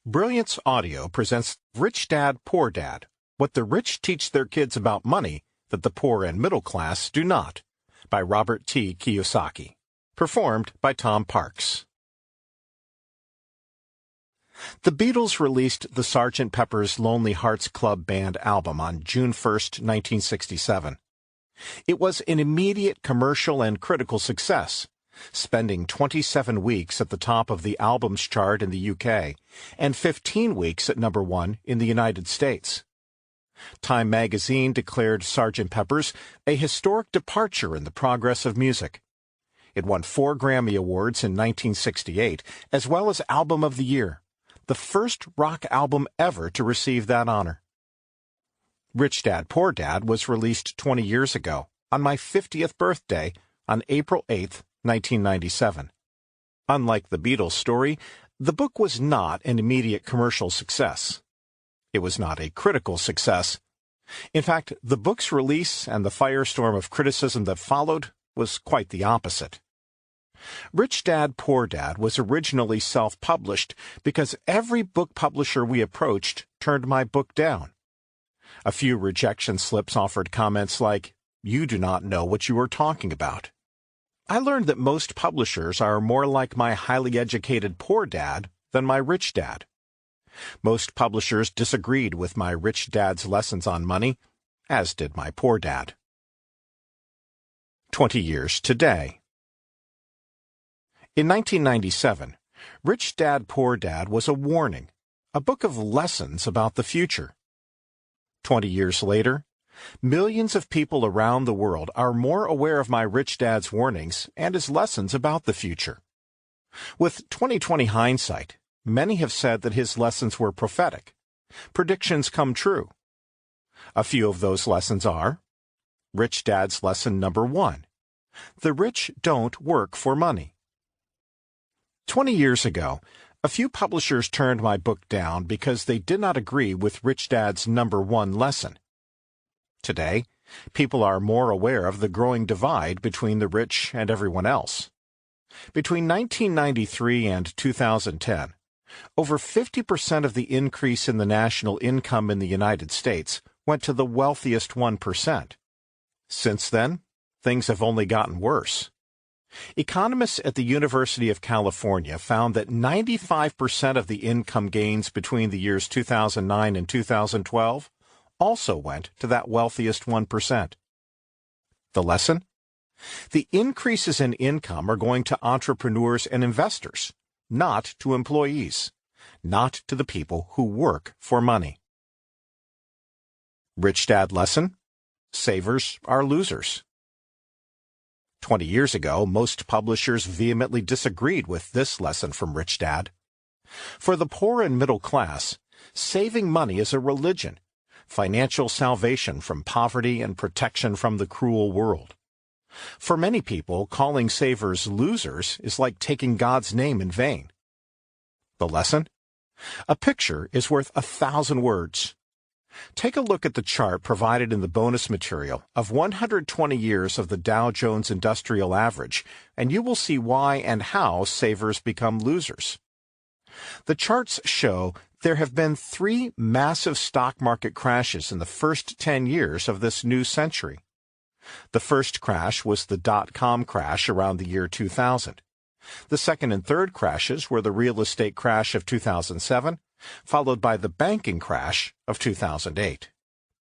Brilliance Audio presents Rich Dad, Poor Dad, What the Rich Teach Their Kids About Money That the Poor and Middle Class Do Not, by Robert T. Kiyosaki. Performed by Tom Parks. The Beatles released the Sgt. Pepper's Lonely Hearts Club Band album on June 1, 1967. It was an immediate commercial and critical success, spending 27 weeks at the top of the albums chart in the UK and 15 weeks at number 1 in the United States. Time magazine declared Sgt. Pepper's a historic departure in the progress of music. It won 4 Grammy Awards in 1968, as well as Album of the Year, the first rock album ever to receive that honor. Rich Dad, Poor Dad was released 20 years ago, on my 50th birthday, on April 8, 1997. Unlike the Beatles story, the book was not an immediate commercial success. It was not a critical success. In fact, the book's release and the firestorm of criticism that followed was quite the opposite. Rich Dad, Poor Dad was originally self-published because every book publisher we approached turned my book down. A few rejection slips offered comments like, "You do not know what you are talking about." I learned that most publishers are more like my highly educated poor dad than my rich dad. Most publishers disagreed with my rich dad's lessons on money, as did my poor dad. 20 years today. In 1997, Rich Dad, Poor Dad was a warning, a book of lessons about the future. 20 years later, millions of people around the world are more aware of my rich dad's warnings and his lessons about the future. With 2020 hindsight, many have said that his lessons were prophetic. Predictions come true. A few of those lessons are: Rich Dad's lesson number 1. The rich don't work for money. 20 years ago, a few publishers turned my book down because they did not agree with Rich Dad's number 1 lesson. Today, people are more aware of the growing divide between the rich and everyone else. Between 1993 and 2010, over 50% of the increase in the national income in the United States went to the wealthiest 1%. Since then, things have only gotten worse. Economists at the University of California found that 95% of the income gains between the years 2009 and 2012 also went to that wealthiest 1%. The lesson? The increases in income are going to entrepreneurs and investors, not to employees, not to the people who work for money. Rich Dad lesson? Savers are losers. 20 years ago, most publishers vehemently disagreed with this lesson from Rich Dad. For the poor and middle class, saving money is a religion, financial salvation from poverty and protection from the cruel world. For many people, calling savers losers is like taking God's name in vain. The lesson? A picture is worth 1,000 words. Take a look at the chart provided in the bonus material of 120 years of the Dow Jones Industrial Average, and you will see why and how savers become losers. The charts show there have been 3 massive stock market crashes in the first 10 years of this new century. The first crash was the dot-com crash around the year 2000. The second and third crashes were the real estate crash of 2007, followed by the banking crash of 2008.